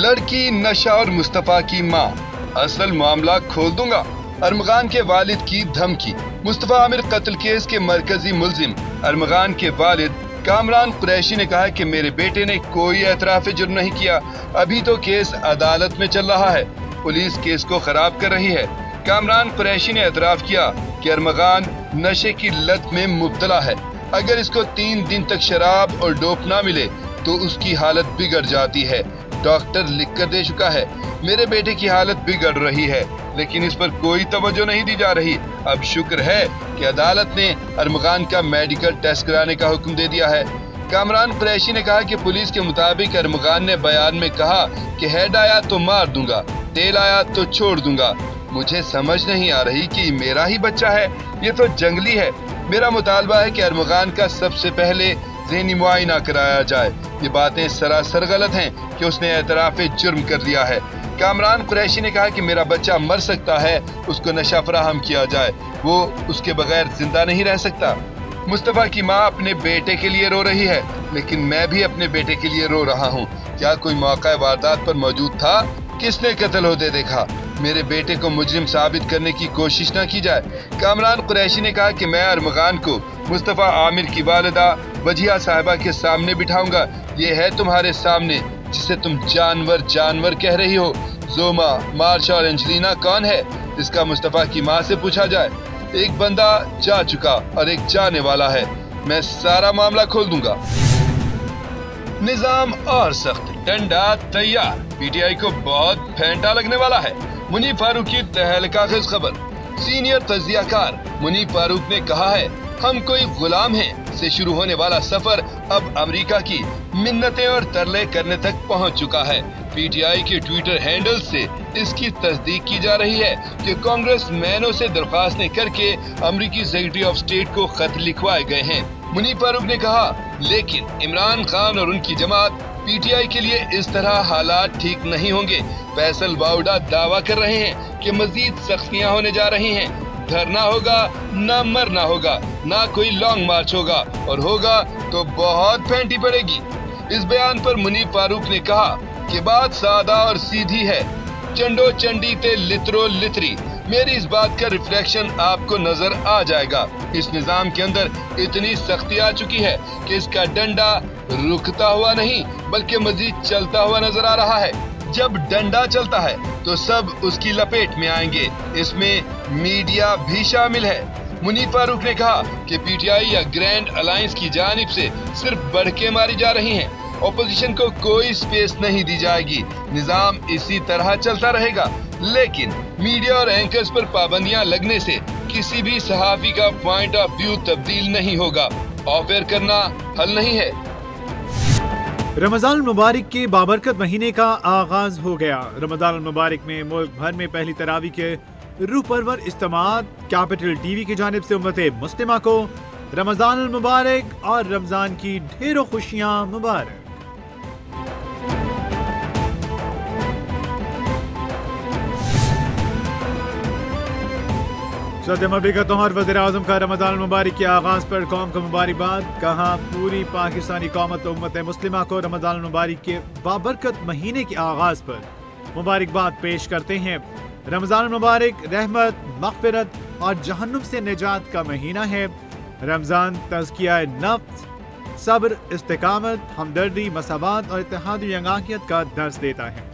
लड़की, नशा और मुस्तफा की मां, असल मामला खोल दूंगा। अरमगान के वालिद की धमकी। मुस्तफा आमिर कत्ल केस के मरकजी मुल्जिम अरमगान के वालिद कामरान कुरैशी ने कहा कि मेरे बेटे ने कोई एतराफ़ जुर्म नहीं किया, अभी तो केस अदालत में चल रहा है, पुलिस केस को खराब कर रही है। कामरान कुरैशी ने एतराफ़ किया कि अरमगान नशे की लत में मुब्तला है, अगर इसको 3 दिन तक शराब और डोप ना मिले तो उसकी हालत बिगड़ जाती है। डॉक्टर लिख कर दे चुका है, मेरे बेटे की हालत बिगड़ रही है, लेकिन इस पर कोई तवज्जो नहीं दी जा रही। अब शुक्र है कि अदालत ने अरमगान का मेडिकल टेस्ट कराने का हुक्म दे दिया है। कामरान कुरैशी ने कहा कि पुलिस के मुताबिक अरमगान ने बयान में कहा कि हेड आया तो मार दूंगा, तेल आया तो छोड़ दूंगा। मुझे समझ नहीं आ रही कि मेरा ही बच्चा है, ये तो जंगली है। मेरा मुतालबा है कि अरमगान का सबसे पहले ज़हनी मुआयना कराया जाए। ये बातें सरासर गलत हैं कि उसने एतराफ़ जुर्म कर लिया है। कामरान कुरैशी ने कहा कि मेरा बच्चा मर सकता है, उसको नशा फराहम किया जाए, वो उसके बगैर जिंदा नहीं रह सकता। मुस्तफा की मां अपने बेटे के लिए रो रही है, लेकिन मैं भी अपने बेटे के लिए रो रहा हूँ। क्या कोई मौका वारदात पर मौजूद था? किसने कत्ल होते देखा? मेरे बेटे को मुजरिम साबित करने की कोशिश न की जाए। कामरान कुरैशी ने कहा कि मैं अरमगान को मुस्तफा आमिर की वालिदा वजिया साहिबा के सामने बिठाऊंगा। ये है तुम्हारे सामने जिसे तुम जानवर जानवर कह रही हो। जोमा, मार्शा और एंजेलिना कौन है? इसका मुस्तफा की माँ से पूछा जाए। एक बंदा जा चुका और एक जाने वाला है, मैं सारा मामला खोल दूंगा। निजाम और सख्त, डंडा तैयार। पीटीआई को बहुत फेंटा लगने वाला है। मुनीफ फारूक की तहलकाखेज खबर। सीनियर तज्जियाकार मुनीफ फारूक ने कहा है, हम कोई गुलाम हैं से शुरू होने वाला सफर अब अमेरिका की मिन्नतें और तरले करने तक पहुंच चुका है। पीटीआई के ट्विटर हैंडल से इसकी तस्दीक की जा रही है कि कांग्रेस मैनों से दरख्वास्तें करके अमेरिकी सेक्रेटरी ऑफ स्टेट को खत लिखवाए गए हैं। मुनीफ फारूक ने कहा, लेकिन इमरान खान और उनकी जमात पीटीआई के लिए इस तरह हालात ठीक नहीं होंगे। फैसल बाउडा दावा कर रहे हैं कि मजीद सख्तियां होने जा रही हैं। धरना होगा, ना मरना होगा, ना कोई लॉन्ग मार्च होगा, और होगा तो बहुत फेंटी पड़ेगी। इस बयान पर मुनीफ फारूक ने कहा कि बात सादा और सीधी है, चंडो चंडी ते लितरो लितरी। मेरी इस बात का रिफ्लेक्शन आपको नजर आ जाएगा। इस निजाम के अंदर इतनी सख्ती आ चुकी है कि इसका डंडा रुकता हुआ नहीं बल्कि मजीद चलता हुआ नजर आ रहा है। जब डंडा चलता है तो सब उसकी लपेट में आएंगे, इसमें मीडिया भी शामिल है। मुनीफ फारूक ने कहा कि पीटीआई या ग्रैंड अलायंस की जानिब से सिर्फ बढ़के मारी जा रही हैं। ऑपोजिशन को कोई स्पेस नहीं दी जाएगी। निजाम इसी तरह चलता रहेगा, लेकिन मीडिया और एंकर्स पर पाबंदियां लगने से किसी भी सहाफी का पॉइंट ऑफ व्यू तब्दील नहीं होगा। ऑफ एयर करना हल नहीं है। रमजान मुबारक के बाबरकत महीने का आगाज हो गया। रमजान मुबारक में मुल्क भर में पहली तरावी के रूह परवर इज्तिमात। कैपिटल टीवी की जानिब से उम्मत मुस्लिमा को रमजान मुबारक और रमजान की ढेरों खुशियां मुबारक। सदर ममलिकत और वज़ीर-ए-आज़म का रमज़ान मुबारक के आगाज़ पर कौम को मुबारकबाद। कहा, पूरी पाकिस्तानी कौमत उम्मत मुस्लिमा को रमज़ान मुबारक के बाबरकत महीने के आगाज़ पर मुबारकबाद पेश करते हैं। रमज़ान मुबारक रहमत, मग़फ़िरत और जहन्नुम से निजात का महीना है। रमज़ान तज़किया नफ्स, सब्र, इस्तिकामत, हमदर्दी, मसावत और इत्तेहाद यंगाकियत का दर्स देता है।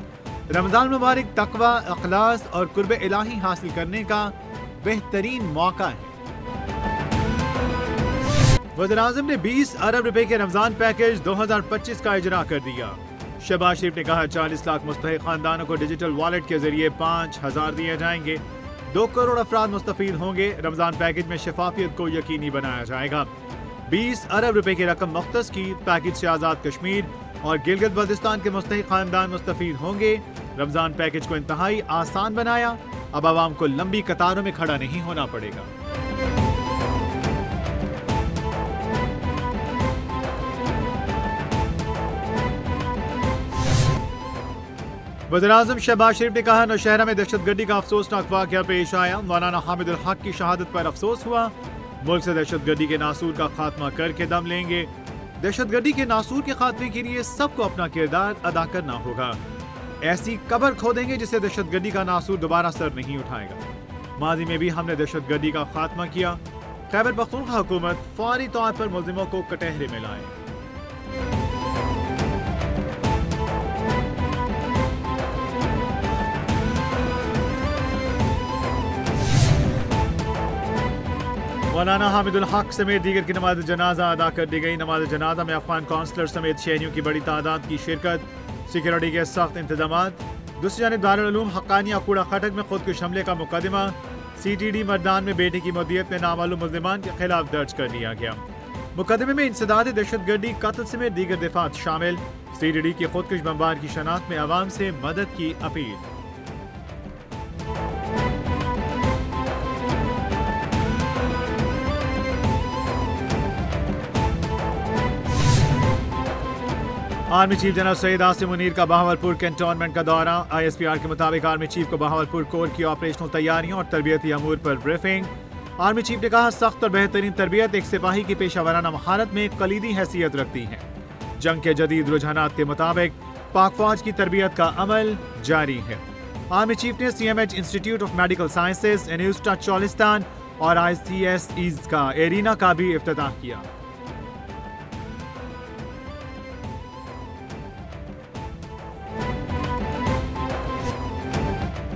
रमज़ान मुबारक तक़वा, अख़लास और कुर्ब इलाही हासिल करने का बेहतरीन मौका है। वज़ीर-ए-आज़म ने 20 अरब रुपए के रमजान पैकेज 2025 का इजरा कर दिया। शहबाज शरीफ ने कहा, 40 लाख मुस्तहिक़ खानदानों को डिजिटल वॉलेट के जरिए 5,000 दिए जाएंगे। 2 करोड़ अफराद मुस्तफीद होंगे। रमजान पैकेज में शफाफियत को यकीनी बनाया जाएगा। 20 अरब रुपए की रकम मुख्तस की। पैकेज से आज़ाद कश्मीर और गिलगित बल्तिस्तान के मुस्तहिक़ खानदान मुस्तफीद होंगे। रमजान पैकेज को इंतहाई आसान बनाया। अब आवाम को लंबी कतारों में खड़ा नहीं होना पड़ेगा। वज़ीर-ए-आज़म शहबाज शरीफ ने कहा, नौशहरा में दहशतगर्दी का अफसोसनाक वाक़या पेश आया। मौलाना हामिद उल हक की शहादत पर अफसोस हुआ। मुल्क से दहशतगर्दी के नासूर का खात्मा करके दम लेंगे। दहशतगर्दी के नासूर के खात्मे के लिए सबको अपना किरदार अदा करना होगा। ऐसी कब्र खोदेंगे जिससे दहशतगर्दी का नासूर दोबारा सर नहीं उठाएगा। माजी में भी हमने दहशतगर्दी का खात्मा किया। खैबर पख्तूनख्वा हुकूमत फौरी तौर पर मुल्जिमों को कटहरे में लाए। मौलाना हामिदुल हक समेत दीगर की नमाज जनाजा अदा कर दी गई। नमाज जनाजा में अफगान काउंसलर समेत शहरियों की बड़ी तादाद की शिरकत, सिक्योरिटी के सख्त इंतजाम। दूसरी जानिब दारुल उलूम हक्कानिया कूड़ा खटक में खुदकुश हमले का मुकदमा CTD मर्दान में बेटे की मौदियत में नामालूम मुल्जिमान के खिलाफ दर्ज कर लिया गया। मुकदमे में इंसदाद दहशतगर्दी, कत्ल समेत दीगर दिफात शामिल। CTD की खुदकुश बमबार की शनाख्त में आवाम से मदद की appeal. Army chief general Syed Asim Munir का बहावलपुर कैंटोनमेंट का दौरा। ISPR के मुताबिक आर्मी चीफ को बहावलपुर कोर की ऑपरेशनल तैयारियों और तरबियती अमूर पर ब्रीफिंग। आर्मी चीफ ने कहा, सख्त और बेहतरीन तरबियत एक सिपाही की पेशावराना महारत में कलीदी हैसियत रखती है। जंग के जदीद रुझानात के मुताबिक पाक फौज की तरबियत का अमल जारी है। आर्मी चीफ ने CMH institute of medical sciences, इन्यूस्टा चोलिस्तान और ICSEs का एरिना का भी इफ्तिताह किया।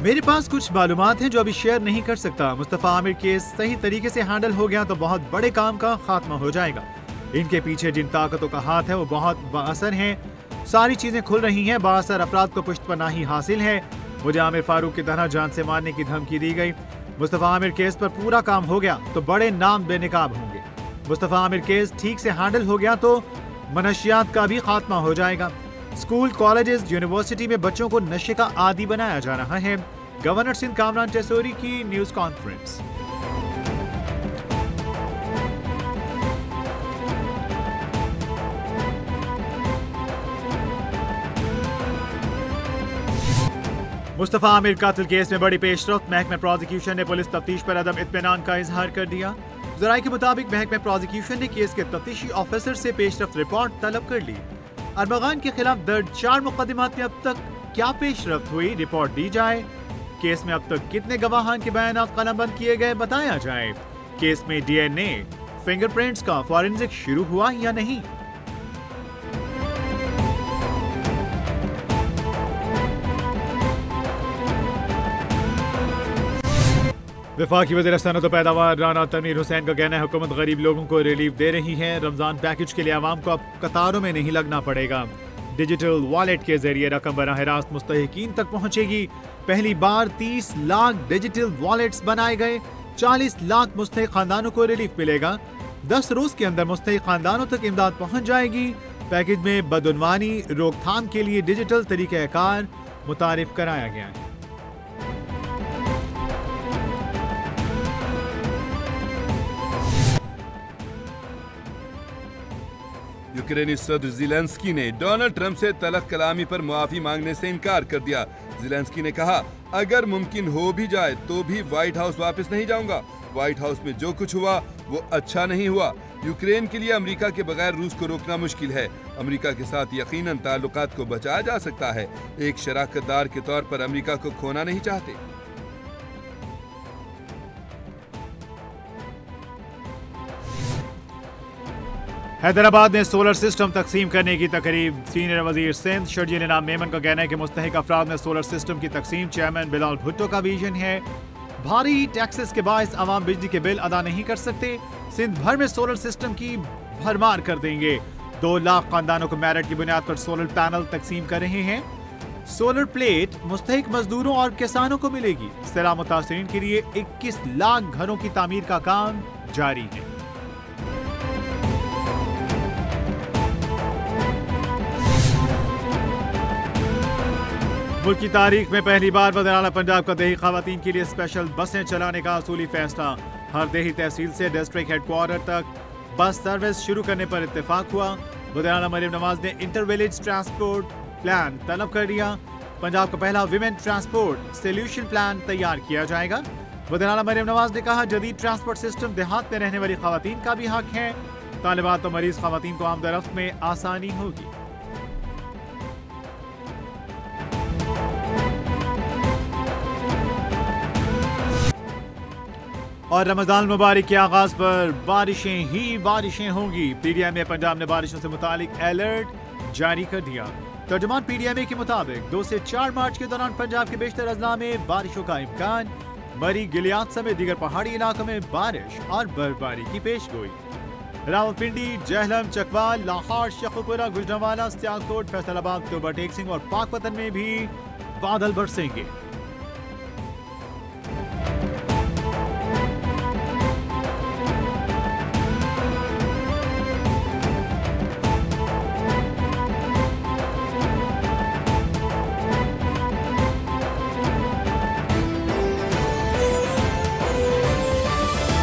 मेरे पास कुछ मालूमात हैं जो अभी शेयर नहीं कर सकता। मुस्तफा आमिर केस सही तरीके से हैंडल हो गया तो बहुत बड़े काम का खात्मा हो जाएगा। इनके पीछे जिन ताकतों का हाथ है वो बहुत बाअसर हैं। सारी चीजें खुल रही हैं। बाअसर अफराद को पुष्टपनाही हासिल है। मुझे आमिर फारूक की तरह जान से मारने की धमकी दी गई। मुस्तफा आमिर केस पर पूरा काम हो गया तो बड़े नाम बेनकाब होंगे। मुस्तफा आमिर केस ठीक से हैंडल हो गया तो मनशियात का भी खात्मा हो जाएगा। स्कूल, कॉलेजेस, यूनिवर्सिटी में बच्चों को नशे का आदी बनाया जा रहा है। गवर्नर सिंध कामरान टेसोरी की न्यूज कॉन्फ्रेंस। मुस्तफा आमिर कातिल केस में बड़ी पेशरफ्त। महकमे प्रोसिक्यूशन ने पुलिस तफ्तीश पर अदम इत्मीनान का इजहार कर दिया। जराये के मुताबिक महकमे प्रोसिक्यूशन ने केस के तफ्तीशी ऑफिसर से पेशरफ्त रिपोर्ट तलब कर ली। अरबगान के खिलाफ दर्ज 4 मुकदमात में अब तक क्या पेशरफ्त हुई, रिपोर्ट दी जाए। केस में अब तक कितने गवाहान के बयानात कलमबंद किए गए, बताया जाए। केस में DNA, फिंगरप्रिंट्स का फॉरेंसिक शुरू हुआ या नहीं। वफाकी वज़ीर सनअत व पैदावार राना तनवीर हुसैन का कहना है, हुकूमत गरीब लोगों को रिलीफ दे रही है। रमजान पैकेज के लिए आवाम को अब कतारों में नहीं लगना पड़ेगा। डिजिटल वॉलेट के जरिए रकम बराह रास्त मुस्तहिकीन तक पहुंचेगी। पहली बार 30 लाख डिजिटल वॉलेट्स बनाए गए। 40 लाख मुस्तहिक खानदानों को रिलीफ मिलेगा। 10 रोज के अंदर मुस्तहिक खानदानों तक इमदाद पहुंच जाएगी। पैकेज में बदउनवानी रोकथाम के लिए डिजिटल तरीक़ाकार मुतारिफ कराया गया है। यूक्रेनी सदर ज़ेलेंस्की ने डोनाल्ड ट्रंप से तलख कलामी पर मुआफी मांगने से इनकार कर दिया। ज़ेलेंस्की ने कहा, अगर मुमकिन हो भी जाए तो भी व्हाइट हाउस वापस नहीं जाऊंगा। व्हाइट हाउस में जो कुछ हुआ वो अच्छा नहीं हुआ। यूक्रेन के लिए अमेरिका के बगैर रूस को रोकना मुश्किल है। अमेरिका के साथ यकीनन ताल्लुकात को बचाया जा सकता है। एक शराकतदार के तौर पर अमेरिका को खोना नहीं चाहते। हैदराबाद में सोलर सिस्टम तकसीम करने की तकरीब। सीनियर वजीर सिंध शर्जील इनाम मेमन का कहना है कि मुस्तहिक अफराद में सोलर सिस्टम की तकसीम चेयरमैन बिलाल भुट्टो का विजन है। भारी टैक्सेस के बायस आवाम बिजली के बिल अदा नहीं कर सकते। सिंध भर में सोलर सिस्टम की भरमार कर देंगे। 2 लाख खानदानों को मेरिट की बुनियाद पर सोलर पैनल तकसीम कर रहे हैं। सोलर प्लेट मुस्तहिक मजदूरों और किसानों को मिलेगी। सैलाब मुतासिरीन के लिए 21 लाख घरों की तामीर का काम जारी है। मुल्क की तारीख में पहली बार वज़ीर-ए-आला पंजाब का देही खवातीन के लिए स्पेशल बसें चलाने का असूली फैसला। हर देही तहसील से डिस्ट्रिक्ट हेडक्वार्टर तक बस सर्विस शुरू करने पर इत्तेफाक हुआ। वज़ीर-ए-आला मरियम नवाज ने इंटर विलेज ट्रांसपोर्ट प्लान तलब कर दिया। पंजाब का पहला विमेन ट्रांसपोर्ट सोल्यूशन प्लान तैयार किया जाएगा। वज़ीर-ए-आला मरियम नवाज ने कहा, जदीद ट्रांसपोर्ट सिस्टम देहात में रहने वाली खवातीन का भी हक है। तालिबात और मरीज खवातीन को आमदरफ्त में आसानी होगी। اور رمضان المبارک کے آغاز پر بارشیں ہی بارشیں ہوں گی۔ پی ڈی ایم نے پنجاب میں بارشوں سے متعلق الرٹ جاری کر دیا۔ ترجمان پی ڈی ایم کے مطابق 2 سے 4 مارچ کے دوران پنجاب کے بیشتر اضلاع میں بارشوں کا امکان۔ مری گلیات سمیت دیگر پہاڑی علاقوں میں بارش اور برفباری کی پیش گوئی۔ راولپنڈی، جہلم، چکوال، لاہور، شیخوپورہ، گوجرانوالہ، سیالکوٹ، فیصل آباد، توبہ ٹیک سنگھ اور پاک پتن میں بھی بادل برسیں گے۔